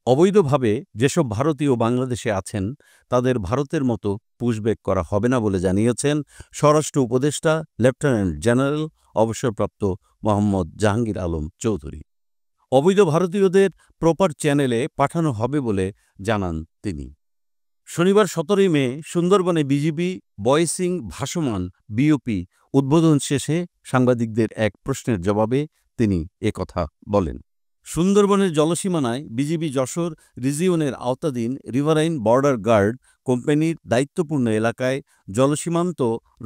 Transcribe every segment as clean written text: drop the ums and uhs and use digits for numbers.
অবৈধভাবে যেসব ভারতীয় বাংলাদেশে আছেন তাদের ভারতের মতো পুশব্যাক করা হবে না বলে জানিয়েছেন স্বরাষ্ট্র উপদেষ্টা লেফটেন্যান্ট জেনারেল অবসরপ্রাপ্ত মোহাম্মদ জাহাঙ্গীর আলম চৌধুরী। অবৈধ ভারতীয়দের প্রপার চ্যানেলে পাঠানো হবে বলে জানান তিনি। শনিবার ১৭ মে সুন্দরবনে বিজিবি বয়সিং ভাসমান বিওপি উদ্বোধন শেষে সাংবাদিকদের এক প্রশ্নের জবাবে তিনি একথা বলেন। সুন্দরবনের জলসীমানায় বিজিবি যশোর রিজিয়নের আওতাধীন রিভারাইন বর্ডার গার্ড কোম্পানির দায়িত্বপূর্ণ এলাকায় জলসীমান্ত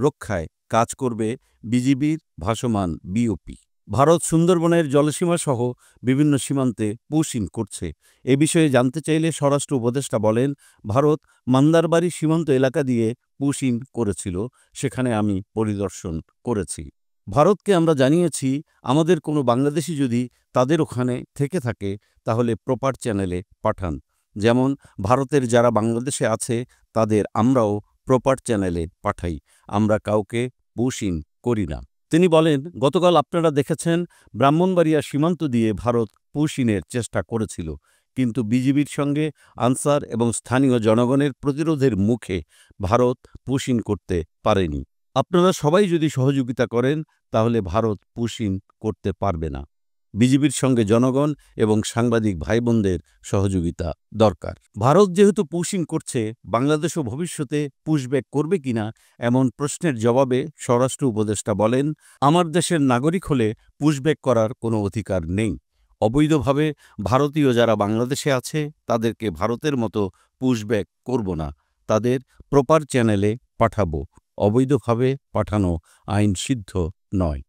রক্ষায় কাজ করবে বিজিবির ভাসমান বিওপি। ভারত সুন্দরবনের জলসীমাসহ বিভিন্ন সীমান্তে পুশিং করছে। এ বিষয়ে জানতে চাইলে স্বরাষ্ট্র উপদেষ্টা বলেন, ভারত মান্দারবাড়ি সীমান্ত এলাকা দিয়ে পুশিং করেছিল, সেখানে আমি পরিদর্শন করেছি। ভারতকে আমরা জানিয়েছি আমাদের কোনো বাংলাদেশি যদি তাদের ওখানে থেকে থাকে তাহলে প্রপার চ্যানেলে পাঠান। যেমন ভারতের যারা বাংলাদেশে আছে তাদের আমরাও প্রপার চ্যানেলে পাঠাই, আমরা কাউকে পুশিং করি না। তিনি বলেন, গতকাল আপনারা দেখেছেন ব্রাহ্মণবাড়িয়া সীমান্ত দিয়ে ভারত পুশিংয়ের চেষ্টা করেছিল, কিন্তু বিজিবির সঙ্গে আনসার এবং স্থানীয় জনগণের প্রতিরোধের মুখে ভারত পুশিং করতে পারেনি। আপনারা সবাই যদি সহযোগিতা করেন তাহলে ভারত পুশিং করতে পারবে না। বিজিবির সঙ্গে জনগণ এবং সাংবাদিক ভাইবোনদের সহযোগিতা দরকার। ভারত যেহেতু পুশিং করছে, বাংলাদেশও ভবিষ্যতে পুশব্যাক করবে কিনা এমন প্রশ্নের জবাবে স্বরাষ্ট্র উপদেষ্টা বলেন, আমার দেশের নাগরিক হলে পুশব্যাক করার কোনো অধিকার নেই। অবৈধভাবে ভারতীয় যারা বাংলাদেশে আছে তাদেরকে ভারতের মতো পুশব্যাক করব না, তাদের প্রপার চ্যানেলে পাঠাবো। অবৈধভাবে পাঠানো আইনসিদ্ধ নয়।